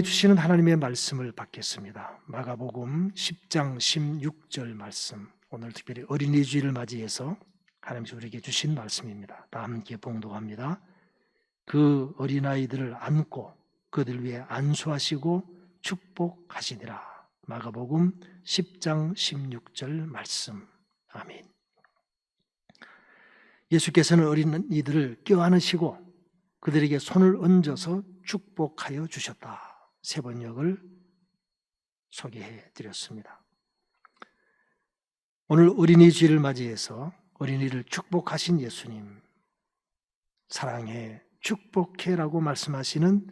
주시는 하나님의 말씀을 받겠습니다. 마가복음 10장 16절 말씀, 오늘 특별히 어린이 주일을 맞이해서 하나님께서 우리에게 주신 말씀입니다. 다 함께 봉독합니다. 그 어린아이들을 안고 그들 위에 안수하시고 축복하시니라. 마가복음 10장 16절 말씀. 아멘. 예수께서는 어린이들을 껴안으시고 그들에게 손을 얹어서 축복하여 주셨다. 세 번역을 소개해 드렸습니다. 오늘 어린이 주일을 맞이해서 어린이를 축복하신 예수님, 사랑해, 축복해라고 말씀하시는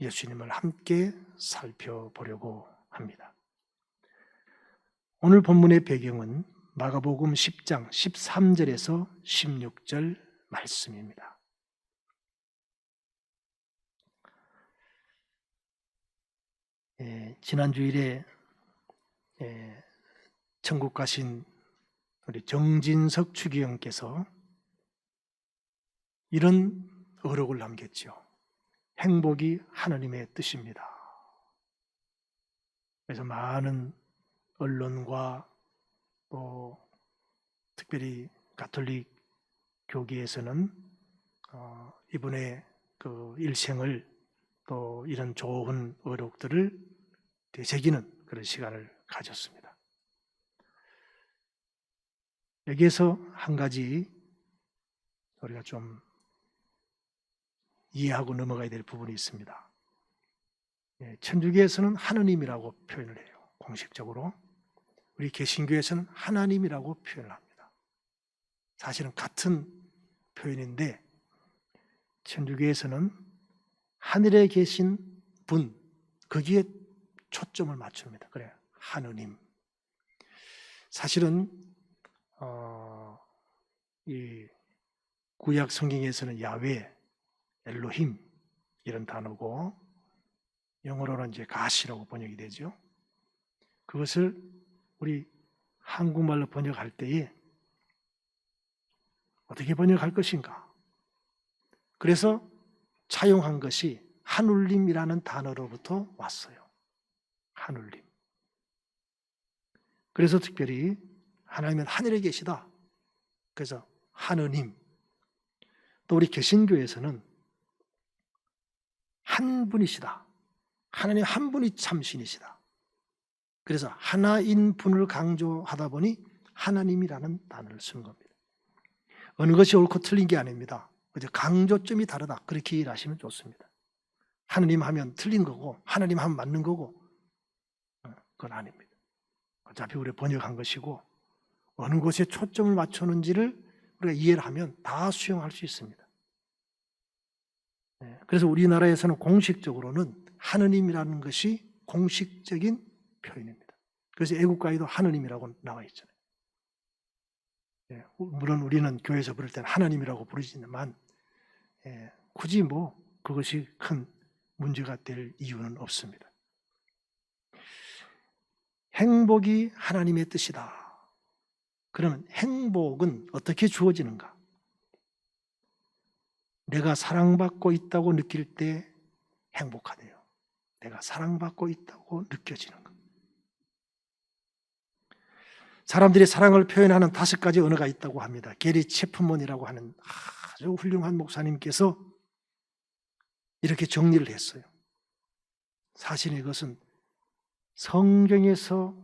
예수님을 함께 살펴보려고 합니다. 오늘 본문의 배경은 마가복음 10장 13절에서 16절 말씀입니다. 지난 주일에 천국 가신 우리 정진석 추기경께서 이런 어록을 남겼죠. 행복이 하나님의 뜻입니다. 그래서 많은 언론과 또 특별히 가톨릭 교계에서는 이분의 그 일생을 또 이런 좋은 어록들을 되새기는 그런 시간을 가졌습니다. 여기에서 한 가지 우리가 좀 이해하고 넘어가야 될 부분이 있습니다. 천주교에서는 하느님이라고 표현을 해요. 공식적으로. 우리 개신교에서는 하나님이라고 표현을 합니다. 사실은 같은 표현인데 천주교에서는 하늘에 계신 분, 거기에 초점을 맞춥니다. 그래, 하느님. 사실은 이 구약 성경에서는 야훼, 엘로힘 이런 단어고 영어로는 이제 가시라고 번역이 되죠. 그것을 우리 한국말로 번역할 때에 어떻게 번역할 것인가? 그래서 차용한 것이 하눌림이라는 단어로부터 왔어요. 하눌림. 그래서 특별히 하나님은 하늘에 계시다. 그래서 하느님. 또 우리 개신교에서는 한 분이시다. 하나님 한 분이 참신이시다. 그래서 하나인 분을 강조하다 보니 하나님이라는 단어를 쓴 겁니다. 어느 것이 옳고 틀린 게 아닙니다. 강조점이 다르다. 그렇게 이해하시면 좋습니다. 하느님 하면 틀린 거고 하나님 하면 맞는 거고 그건 아닙니다. 어차피 우리가 번역한 것이고 어느 곳에 초점을 맞추는지를 우리가 이해를 하면 다 수용할 수 있습니다. 그래서 우리나라에서는 공식적으로는 하느님이라는 것이 공식적인 표현입니다. 그래서 애국가에도 하느님이라고 나와 있잖아요. 물론 우리는 교회에서 부를 때는 하나님이라고 부르지만 굳이 그것이 큰 문제가 될 이유는 없습니다. 행복이 하나님의 뜻이다. 그러면 행복은 어떻게 주어지는가? 내가 사랑받고 있다고 느낄 때 행복하대요. 내가 사랑받고 있다고 느껴지는 것. 사람들이 사랑을 표현하는 5가지 언어가 있다고 합니다. 게리 체프먼이라고 하는 아주 훌륭한 목사님께서 이렇게 정리를 했어요. 사실 이것은 성경에서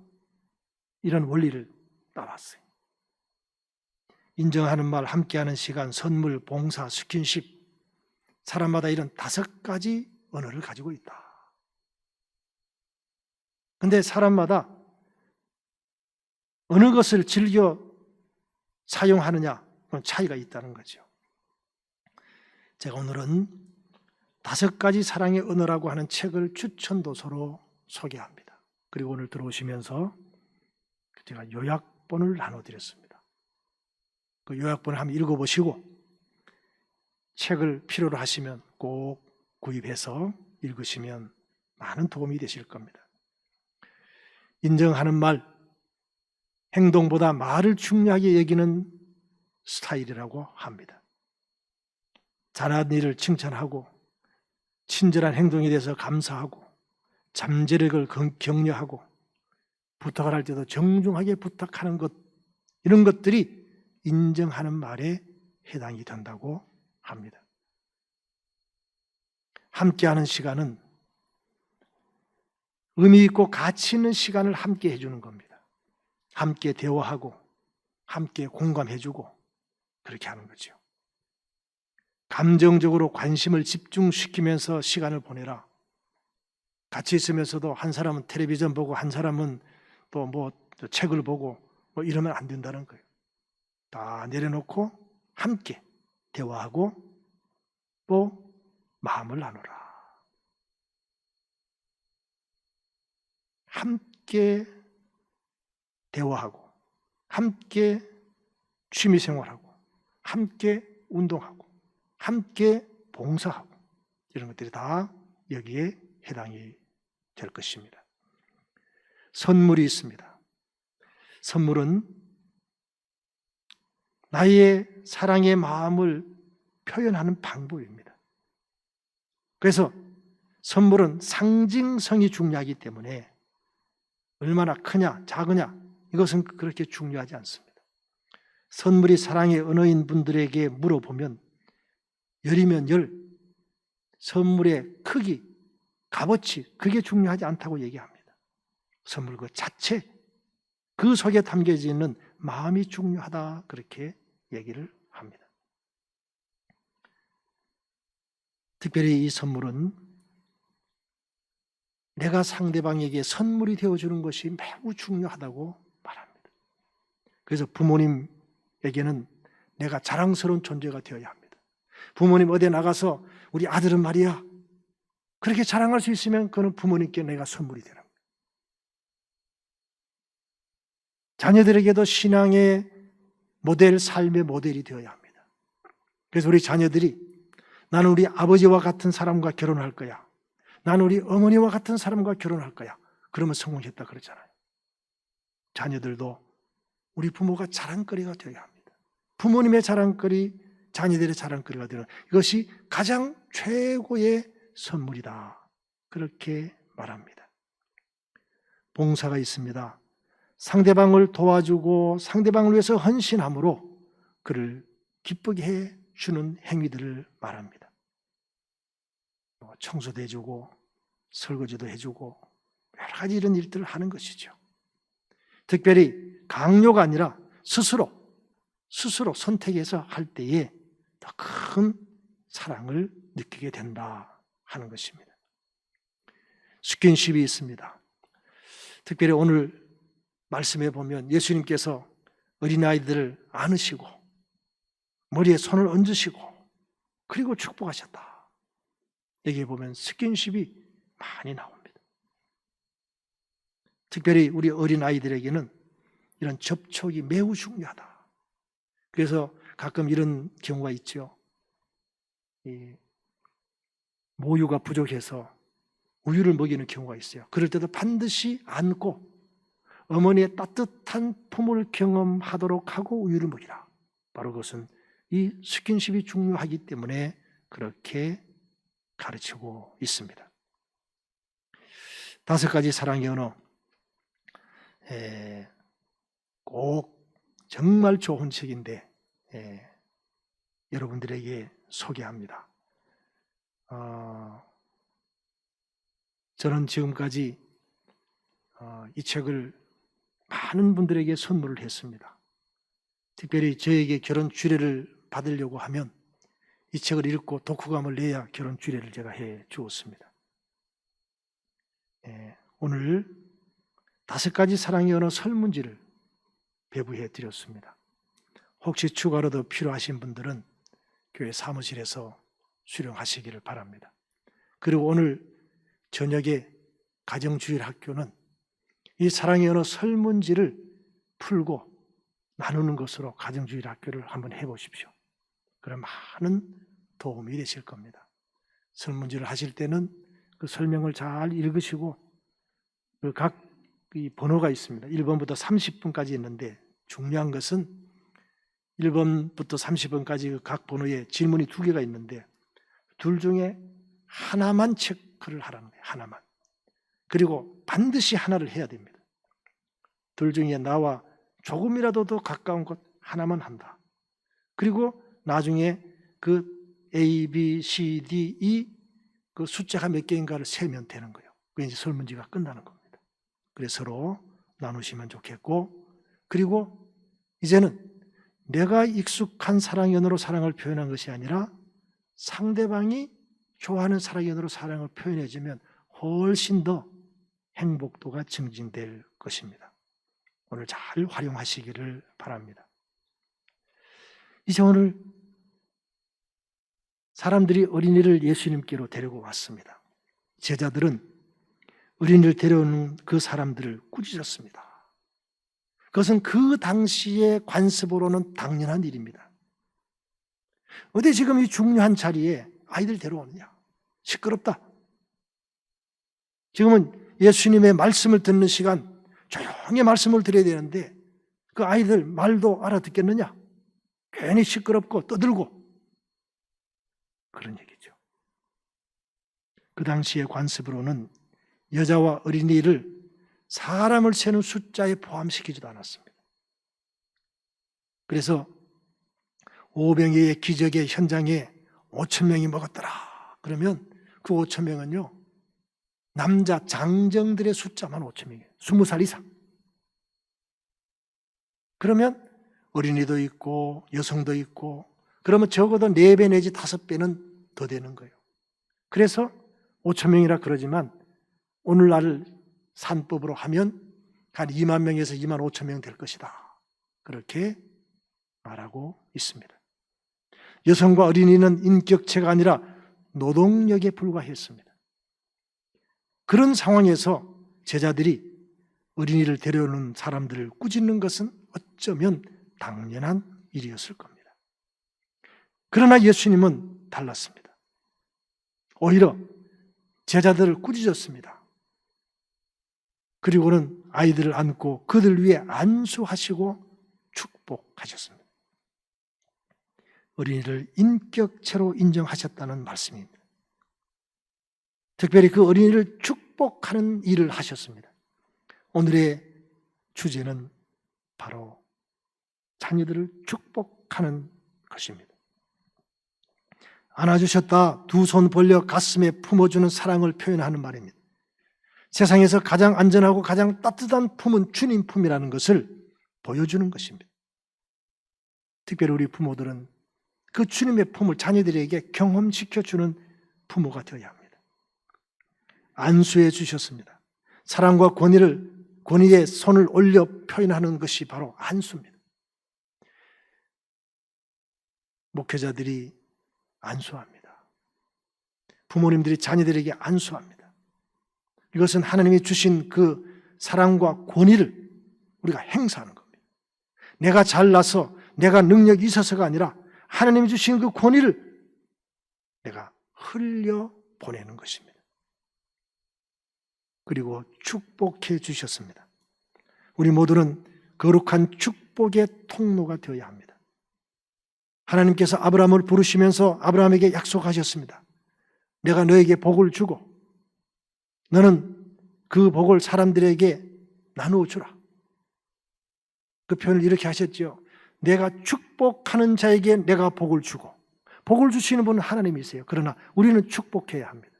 이런 원리를 따왔어요. 인정하는 말, 함께하는 시간, 선물, 봉사, 스킨십. 사람마다 이런 5가지 언어를 가지고 있다. 그런데 사람마다 어느 것을 즐겨 사용하느냐, 그런 차이가 있다는 거죠. 제가 오늘은 5가지 사랑의 언어라고 하는 책을 추천도서로 소개합니다. 그리고 오늘 들어오시면서 제가 요약본을 나눠드렸습니다. 그 요약본을 한번 읽어보시고 책을 필요로 하시면 꼭 구입해서 읽으시면 많은 도움이 되실 겁니다. 인정하는 말, 행동보다 말을 중요하게 여기는 스타일이라고 합니다. 잘한 일을 칭찬하고 친절한 행동에 대해서 감사하고 잠재력을 격려하고 부탁을 할 때도 정중하게 부탁하는 것, 이런 것들이 인정하는 말에 해당이 된다고 합니다. 함께하는 시간은 의미 있고 가치 있는 시간을 함께 해주는 겁니다. 함께 대화하고 함께 공감해주고 그렇게 하는 거죠. 감정적으로 관심을 집중시키면서 시간을 보내라. 같이 있으면서도 한 사람은 텔레비전 보고 한 사람은 또 책을 보고 이러면 안 된다는 거예요. 다 내려놓고 함께 대화하고 또 마음을 나누라. 함께 대화하고 함께 취미생활하고 함께 운동하고 함께 봉사하고 이런 것들이 다 여기에 해당이 될 것입니다. 선물이 있습니다. 선물은 나의 사랑의 마음을 표현하는 방법입니다. 그래서 선물은 상징성이 중요하기 때문에 얼마나 크냐 작으냐 이것은 그렇게 중요하지 않습니다. 선물이 사랑의 언어인 분들에게 물어보면 열이면 열, 선물의 크기, 값어치 그게 중요하지 않다고 얘기합니다. 선물 그 자체, 그 속에 담겨져 있는 마음이 중요하다 그렇게 얘기를 합니다. 특별히 이 선물은 내가 상대방에게 선물이 되어주는 것이 매우 중요하다고 말합니다. 그래서 부모님에게는 내가 자랑스러운 존재가 되어야 합니다. 부모님 어디에 나가서 우리 아들은 말이야 그렇게 자랑할 수 있으면 그는 부모님께 내가 선물이 되는 거예요. 자녀들에게도 신앙의 모델, 삶의 모델이 되어야 합니다. 그래서 우리 자녀들이 나는 우리 아버지와 같은 사람과 결혼할 거야. 나는 우리 어머니와 같은 사람과 결혼할 거야. 그러면 성공했다 그러잖아요. 자녀들도 우리 부모가 자랑거리가 되어야 합니다. 부모님의 자랑거리, 자녀들의 자랑거리가 되는 이것이 가장 최고의 선물이다. 그렇게 말합니다. 봉사가 있습니다. 상대방을 도와주고 상대방을 위해서 헌신함으로 그를 기쁘게 해주는 행위들을 말합니다. 청소도 해주고 설거지도 해주고 여러 가지 이런 일들을 하는 것이죠. 특별히 강요가 아니라 스스로 선택해서 할 때에 더 큰 사랑을 느끼게 된다 하는 것입니다. 스킨십이 있습니다. 특별히 오늘 말씀에 보면 예수님께서 어린아이들을 안으시고 머리에 손을 얹으시고 그리고 축복하셨다. 여기에 보면 스킨십이 많이 나옵니다. 특별히 우리 어린아이들에게는 이런 접촉이 매우 중요하다. 그래서 가끔 이런 경우가 있죠. 모유가 부족해서 우유를 먹이는 경우가 있어요. 그럴 때도 반드시 안고 어머니의 따뜻한 품을 경험하도록 하고 우유를 먹이라. 바로 그것은 이 스킨십이 중요하기 때문에 그렇게 가르치고 있습니다. 5가지 사랑의 언어, 꼭 정말 좋은 책인데 여러분들에게 소개합니다. 저는 지금까지 이 책을 많은 분들에게 선물을 했습니다. 특별히 저에게 결혼 주례를 받으려고 하면 이 책을 읽고 독후감을 내야 결혼 주례를 제가 해 주었습니다. 오늘 5가지 사랑의 언어 설문지를 배부해 드렸습니다. 혹시 추가로 더 필요하신 분들은 교회 사무실에서 수령하시기를 바랍니다. 그리고 오늘 저녁에 가정주일 학교는 이 사랑의 언어 설문지를 풀고 나누는 것으로 가정주일 학교를 한번 해보십시오. 그럼 많은 도움이 되실 겁니다. 설문지를 하실 때는 그 설명을 잘 읽으시고 그 각 번호가 있습니다. 1번부터 30번까지 있는데 중요한 것은 1번부터 30번까지 각 번호에 질문이 2개가 있는데 둘 중에 하나만 체크를 하라는 거예요. 하나만. 그리고 반드시 하나를 해야 됩니다. 둘 중에 나와 조금이라도 더 가까운 것 하나만 한다. 그리고 나중에 그 A, B, C, D, E 그 숫자가 몇 개인가를 세면 되는 거예요. 그게 이제 설문지가 끝나는 겁니다. 그래서 서로 나누시면 좋겠고, 그리고 이제는 내가 익숙한 사랑의 언어로 사랑을 표현한 것이 아니라 상대방이 좋아하는 사랑의 언어로 사랑을 표현해주면 훨씬 더 행복도가 증진될 것입니다. 오늘 잘 활용하시기를 바랍니다. 이제 오늘 사람들이 어린이를 예수님께로 데리고 왔습니다. 제자들은 어린이를 데려오는 그 사람들을 꾸짖었습니다. 그것은 그 당시의 관습으로는 당연한 일입니다. 어디 지금 이 중요한 자리에 아이들 데려오느냐? 시끄럽다. 지금은 예수님의 말씀을 듣는 시간, 조용히 말씀을 드려야 되는데 그 아이들 말도 알아듣겠느냐? 괜히 시끄럽고 떠들고 그런 얘기죠. 그 당시의 관습으로는 여자와 어린이를 사람을 세는 숫자에 포함시키지도 않았습니다. 그래서 오병이의 기적의 현장에 5,000명이 먹었더라. 그러면 그 5,000명은요, 남자 장정들의 숫자만 5,000명이에요. 20살 이상. 그러면 어린이도 있고 여성도 있고 그러면 적어도 4배 내지 5배는 더 되는 거예요. 그래서 5,000명이라 그러지만 오늘날 산법으로 하면 한 2만 명에서 2만 5천 명 될 것이다. 그렇게 말하고 있습니다. 여성과 어린이는 인격체가 아니라 노동력에 불과했습니다. 그런 상황에서 제자들이 어린이를 데려오는 사람들을 꾸짖는 것은 어쩌면 당연한 일이었을 겁니다. 그러나 예수님은 달랐습니다. 오히려 제자들을 꾸짖었습니다. 그리고는 아이들을 안고 그들 위에 안수하시고 축복하셨습니다. 어린이를 인격체로 인정하셨다는 말씀입니다. 특별히 그 어린이를 축복하는 일을 하셨습니다. 오늘의 주제는 바로 자녀들을 축복하는 것입니다. 안아주셨다, 두 손 벌려 가슴에 품어주는 사랑을 표현하는 말입니다. 세상에서 가장 안전하고 가장 따뜻한 품은 주님 품이라는 것을 보여주는 것입니다. 특별히 우리 부모들은 그 주님의 품을 자녀들에게 경험시켜주는 부모가 되어야 합니다. 안수해 주셨습니다. 사랑과 권위의 손을 올려 표현하는 것이 바로 안수입니다. 목회자들이 안수합니다. 부모님들이 자녀들에게 안수합니다. 이것은 하나님이 주신 그 사랑과 권위를 우리가 행사하는 겁니다. 내가 잘나서 내가 능력이 있어서가 아니라 하나님이 주신 그 권위를 내가 흘려 보내는 것입니다. 그리고 축복해 주셨습니다. 우리 모두는 거룩한 축복의 통로가 되어야 합니다. 하나님께서 아브라함을 부르시면서 아브라함에게 약속하셨습니다. 내가 너에게 복을 주고 너는 그 복을 사람들에게 나누어 주라. 그 표현을 이렇게 하셨죠. 내가 축복하는 자에게 내가 복을 주고, 복을 주시는 분은 하나님이세요. 그러나 우리는 축복해야 합니다.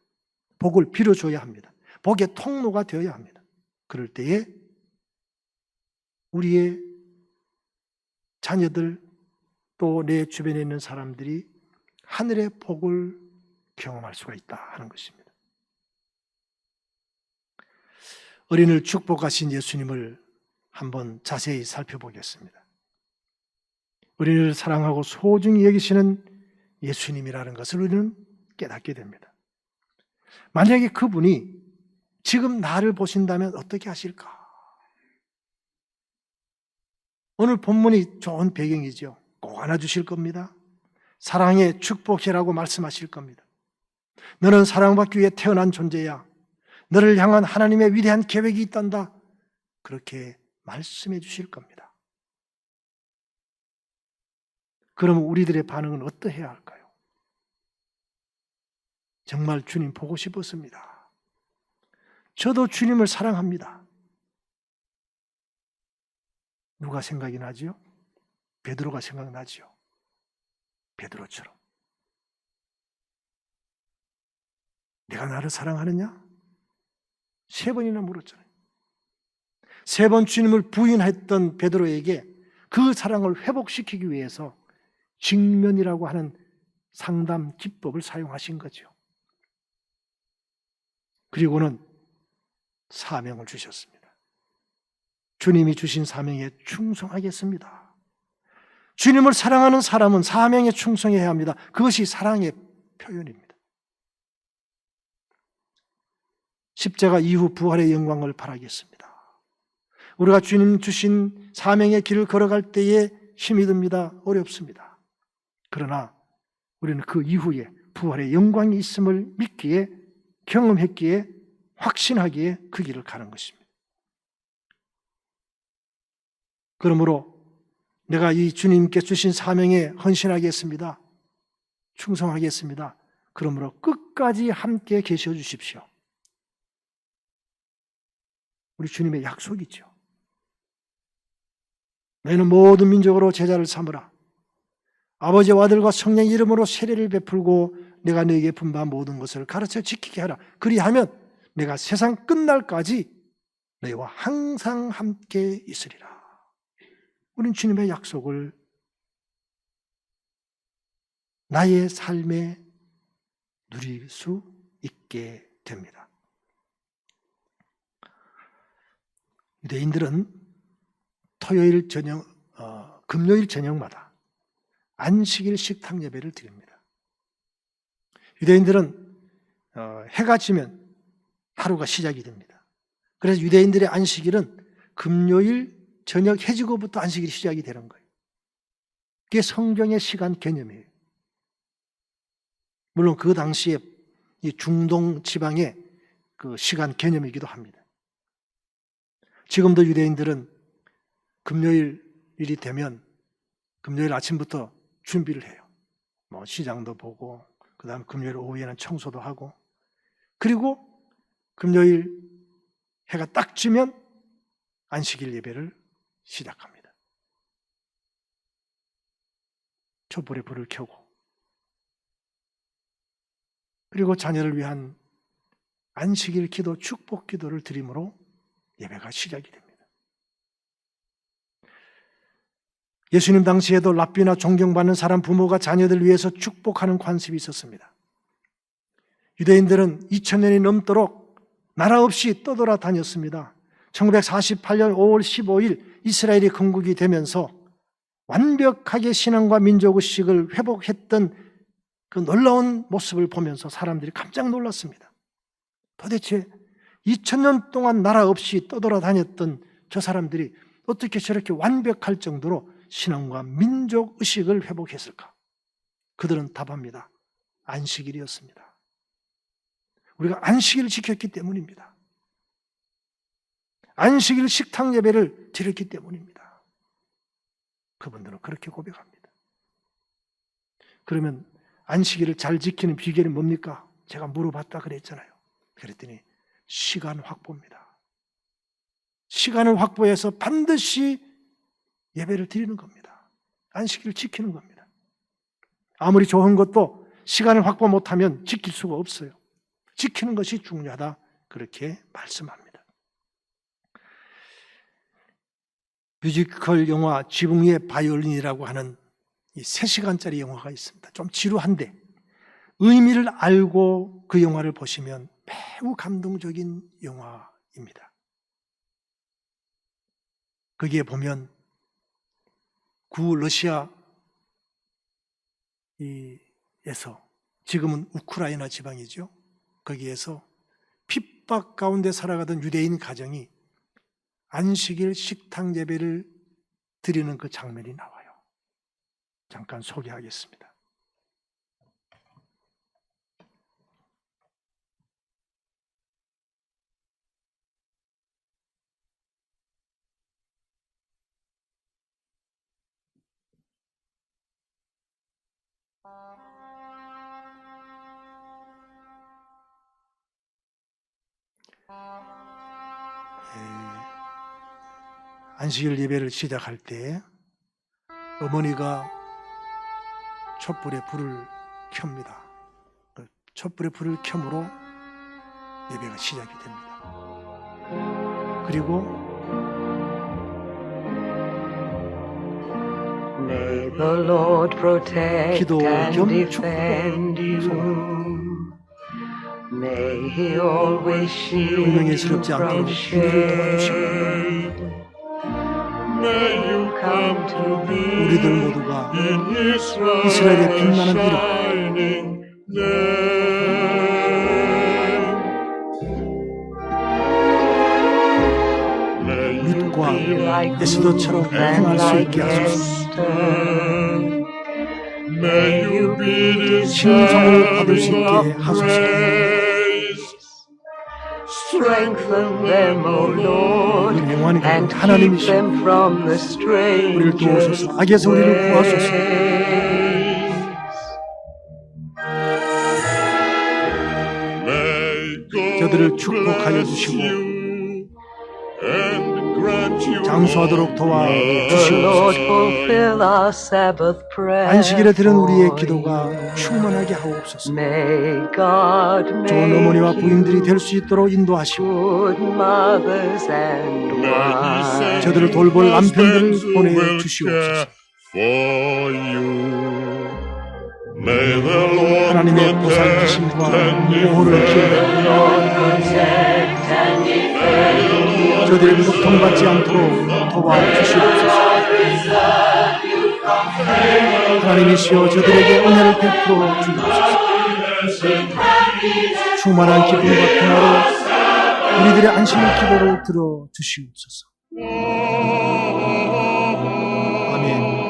복을 빌어줘야 합니다. 복의 통로가 되어야 합니다. 그럴 때에 우리의 자녀들 또 내 주변에 있는 사람들이 하늘의 복을 경험할 수가 있다 하는 것입니다. 어린이를 축복하신 예수님을 한번 자세히 살펴보겠습니다. 어린이를 사랑하고 소중히 여기시는 예수님이라는 것을 우리는 깨닫게 됩니다. 만약에 그분이 지금 나를 보신다면 어떻게 하실까? 오늘 본문이 좋은 배경이죠. 꼭 안아주실 겁니다. 사랑의 축복이라고 말씀하실 겁니다. 너는 사랑받기 위해 태어난 존재야. 너를 향한 하나님의 위대한 계획이 있단다. 그렇게 말씀해 주실 겁니다. 그럼 우리들의 반응은 어떠해야 할까요? 정말 주님 보고 싶었습니다. 저도 주님을 사랑합니다. 누가 생각이 나지요? 베드로가 생각나지요. 베드로처럼. 내가 나를 사랑하느냐? 3번이나 물었잖아요. 3번 주님을 부인했던 베드로에게 그 사랑을 회복시키기 위해서 직면이라고 하는 상담 기법을 사용하신 거죠. 그리고는 사명을 주셨습니다. 주님이 주신 사명에 충성하겠습니다. 주님을 사랑하는 사람은 사명에 충성해야 합니다. 그것이 사랑의 표현입니다. 십자가 이후 부활의 영광을 바라겠습니다. 우리가 주님 주신 사명의 길을 걸어갈 때에 힘이 듭니다. 어렵습니다. 그러나 우리는 그 이후에 부활의 영광이 있음을 믿기에, 경험했기에, 확신하기에 그 길을 가는 것입니다. 그러므로 내가 이 주님께 주신 사명에 헌신하겠습니다. 충성하겠습니다. 그러므로 끝까지 함께 계셔 주십시오. 우리 주님의 약속이죠. 너희는 모든 민족으로 제자를 삼으라. 아버지와 아들과 성령 이름으로 세례를 베풀고 내가 너에게 분부한 모든 것을 가르쳐 지키게 하라. 그리하면 내가 세상 끝날까지 너희와 항상 함께 있으리라. 우리는 주님의 약속을 나의 삶에 누릴 수 있게 됩니다. 유대인들은 토요일 저녁, 금요일 저녁마다 안식일 식탁 예배를 드립니다. 유대인들은 해가 지면 하루가 시작이 됩니다. 그래서 유대인들의 안식일은 금요일 저녁 해지고부터 안식일이 시작이 되는 거예요. 그게 성경의 시간 개념이에요. 물론 그 당시에 이 중동 지방의 그 시간 개념이기도 합니다. 지금도 유대인들은 금요일이 되면 금요일 아침부터 준비를 해요. 뭐 시장도 보고, 그 다음 금요일 오후에는 청소도 하고, 그리고 금요일 해가 딱 지면 안식일 예배를 시작합니다. 촛불에 불을 켜고, 그리고 자녀를 위한 안식일 기도, 축복 기도를 드림으로 예배가 시작이 됩니다. 예수님 당시에도 랍비나 존경받는 사람 부모가 자녀들 위해서 축복하는 관습이 있었습니다. 유대인들은 2000년이 넘도록 나라 없이 떠돌아 다녔습니다. 1948년 5월 15일 이스라엘이 건국이 되면서 완벽하게 신앙과 민족의식을 회복했던 그 놀라운 모습을 보면서 사람들이 깜짝 놀랐습니다. 도대체 2000년 동안 나라 없이 떠돌아 다녔던 저 사람들이 어떻게 저렇게 완벽할 정도로 신앙과 민족의식을 회복했을까? 그들은 답합니다. 안식일이었습니다. 우리가 안식일을 지켰기 때문입니다. 안식일 식탁 예배를 드렸기 때문입니다. 그분들은 그렇게 고백합니다. 그러면 안식일을 잘 지키는 비결이 뭡니까? 제가 물어봤다 그랬잖아요. 그랬더니 시간 확보입니다. 시간을 확보해서 반드시 예배를 드리는 겁니다. 안식일을 지키는 겁니다. 아무리 좋은 것도 시간을 확보 못하면 지킬 수가 없어요. 지키는 것이 중요하다. 그렇게 말씀합니다. 뮤지컬 영화 지붕 위의 바이올린이라고 하는 이 3시간짜리 영화가 있습니다. 좀 지루한데 의미를 알고 그 영화를 보시면 매우 감동적인 영화입니다. 거기에 보면 구 러시아에서, 지금은 우크라이나 지방이죠. 거기에서 핍박 가운데 살아가던 유대인 가정이 안식일 식탁 예배를 드리는 그 장면이 나와요. 잠깐 소개하겠습니다. 안식일 예배를 시작할 때 어머니가 촛불에 불을 켭니다. 그 촛불에 불을 켭으로 예배가 시작이 됩니다. 그리고 May the Lord protect 기도 and 겸 defend you. May He always shield you 운명스럽지 않도록 from 우리를 도와주시고 shame. May you come to be 우리들 모두가 in 이스라엘의 빛나는 이름 shining name. May you 룻과 be like 에스더처럼 Ruth and 행할 수 like 있게 하소서. Esther. May you be 칭송을 받을 수 있게 deserving of 하소서. praise. Strengthen them, O Lord, 우리 영원히 and keep 하나님이시오. them from the 우리를 strangers' 도우소서. 악에서 우리를 구하소서. 저들을 축복하여 주시고 장수하도록 도와 The Lord 주시옵소서. fulfill our Sabbath prayer. 안식일에 드린 우리의 for 기도가 you. 충만하게 하옵소서. May God 좋은 어머니와 make 부인들이 you 될 수 있도록 인도하시고 good mothers and wives. 저들을 돌볼 남편들을 보내주시옵소서. 하나님의 보살피심과 보호를 기대하며 저들을 고통받지 않도록 도와주시옵소서. 하나님이시여 저들에게 은혜를 베풀어 주옵소서. 충만한 기쁨과 평화로 우리들의 안식일 기도를 들어 주시옵소서. 아멘.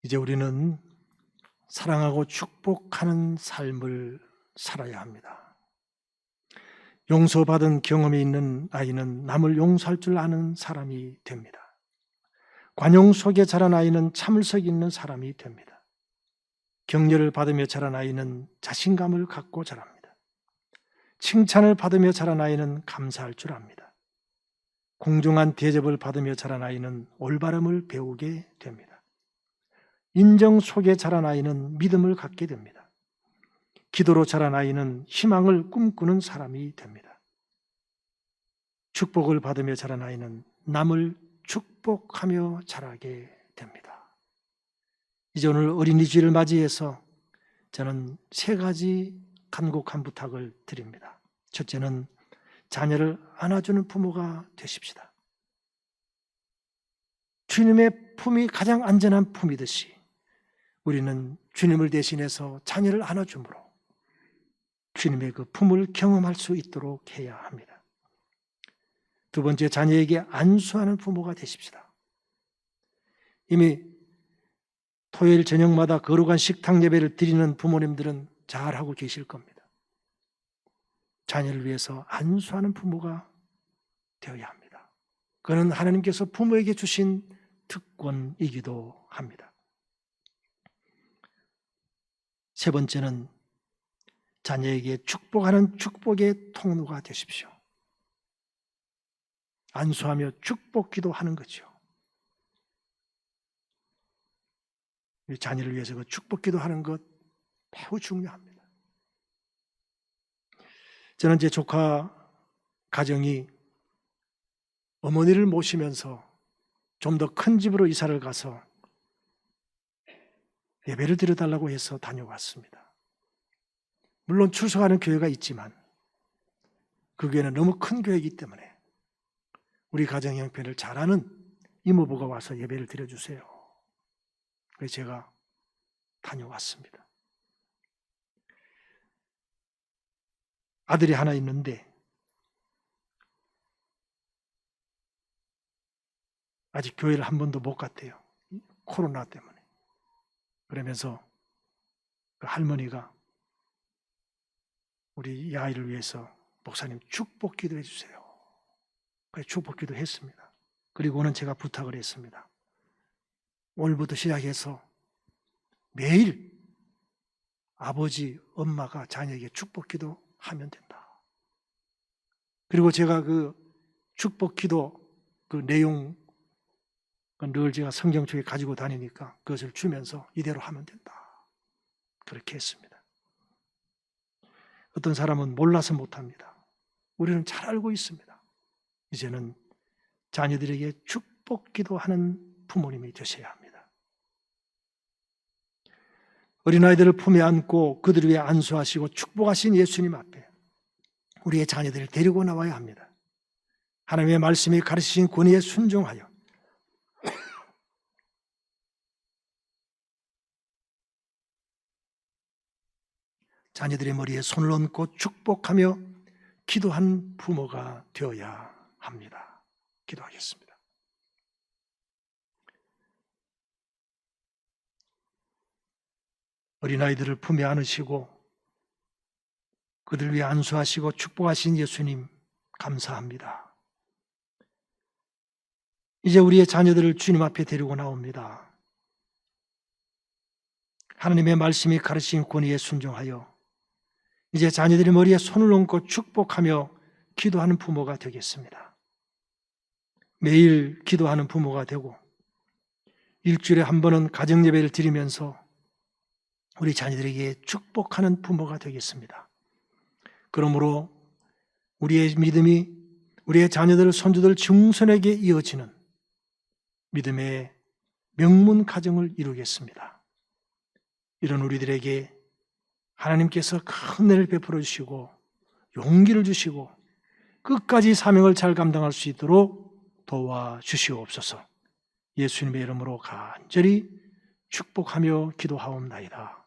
이제 우리는 사랑하고 축복하는 삶을 살아야 합니다. 용서받은 경험이 있는 아이는 남을 용서할 줄 아는 사람이 됩니다. 관용 속에 자란 아이는 참을성이 있는 사람이 됩니다. 격려를 받으며 자란 아이는 자신감을 갖고 자랍니다. 칭찬을 받으며 자란 아이는 감사할 줄 압니다. 공정한 대접을 받으며 자란 아이는 올바름을 배우게 됩니다. 인정 속에 자란 아이는 믿음을 갖게 됩니다. 기도로 자란 아이는 희망을 꿈꾸는 사람이 됩니다. 축복을 받으며 자란 아이는 남을 축복하며 자라게 됩니다. 이제 오늘 어린이주일을 맞이해서 저는 3가지 간곡한 부탁을 드립니다. 첫째는 자녀를 안아주는 부모가 되십시다. 주님의 품이 가장 안전한 품이듯이 우리는 주님을 대신해서 자녀를 안아줌으로 주님의 그 품을 경험할 수 있도록 해야 합니다. 두 번째, 자녀에게 안수하는 부모가 되십시다. 이미 토요일 저녁마다 거룩한 식탁 예배를 드리는 부모님들은 잘하고 계실 겁니다. 자녀를 위해서 안수하는 부모가 되어야 합니다. 그는 하나님께서 부모에게 주신 특권이기도 합니다. 세 번째는 자녀에게 축복하는 축복의 통로가 되십시오. 안수하며 축복 기도하는 거죠. 자녀를 위해서 그 축복 기도하는 것 매우 중요합니다. 저는 제 조카 가정이 어머니를 모시면서 좀 더 큰 집으로 이사를 가서 예배를 드려달라고 해서 다녀왔습니다. 물론 출석하는 교회가 있지만 그 교회는 너무 큰 교회이기 때문에 우리 가정 형편을 잘 아는 이모부가 와서 예배를 드려주세요. 그래서 제가 다녀왔습니다. 아들이 하나 있는데 아직 교회를 한 번도 못 갔대요. 코로나 때문에. 그러면서 그 할머니가 우리 이 아이를 위해서 목사님 축복 기도해 주세요. 그래서 축복 기도했습니다. 그리고는 제가 부탁을 했습니다. 오늘부터 시작해서 매일 아버지, 엄마가 자녀에게 축복 기도하면 된다. 그리고 제가 그 축복 기도 그 내용 늘 제가 성경책에 가지고 다니니까 그것을 주면서 이대로 하면 된다. 그렇게 했습니다. 어떤 사람은 몰라서 못합니다. 우리는 잘 알고 있습니다. 이제는 자녀들에게 축복 기도하는 부모님이 되셔야 합니다. 어린아이들을 품에 안고 그들을 위해 안수하시고 축복하신 예수님 앞에 우리의 자녀들을 데리고 나와야 합니다. 하나님의 말씀이 가르치신 권위에 순종하여 자녀들의 머리에 손을 얹고 축복하며 기도한 부모가 되어야 합니다. 기도하겠습니다. 어린아이들을 품에 안으시고 그들 위해 안수하시고 축복하신 예수님 감사합니다. 이제 우리의 자녀들을 주님 앞에 데리고 나옵니다. 하나님의 말씀이 가르치신 권위에 순종하여 이제 자녀들의 머리에 손을 얹고 축복하며 기도하는 부모가 되겠습니다. 매일 기도하는 부모가 되고 일주일에 한 번은 가정예배를 드리면서 우리 자녀들에게 축복하는 부모가 되겠습니다. 그러므로 우리의 믿음이 우리의 자녀들, 손주들, 증손에게 이어지는 믿음의 명문 가정을 이루겠습니다. 이런 우리들에게 하나님께서 큰 은혜를 베풀어 주시고 용기를 주시고 끝까지 사명을 잘 감당할 수 있도록 도와주시옵소서. 예수님의 이름으로 간절히 축복하며 기도하옵나이다.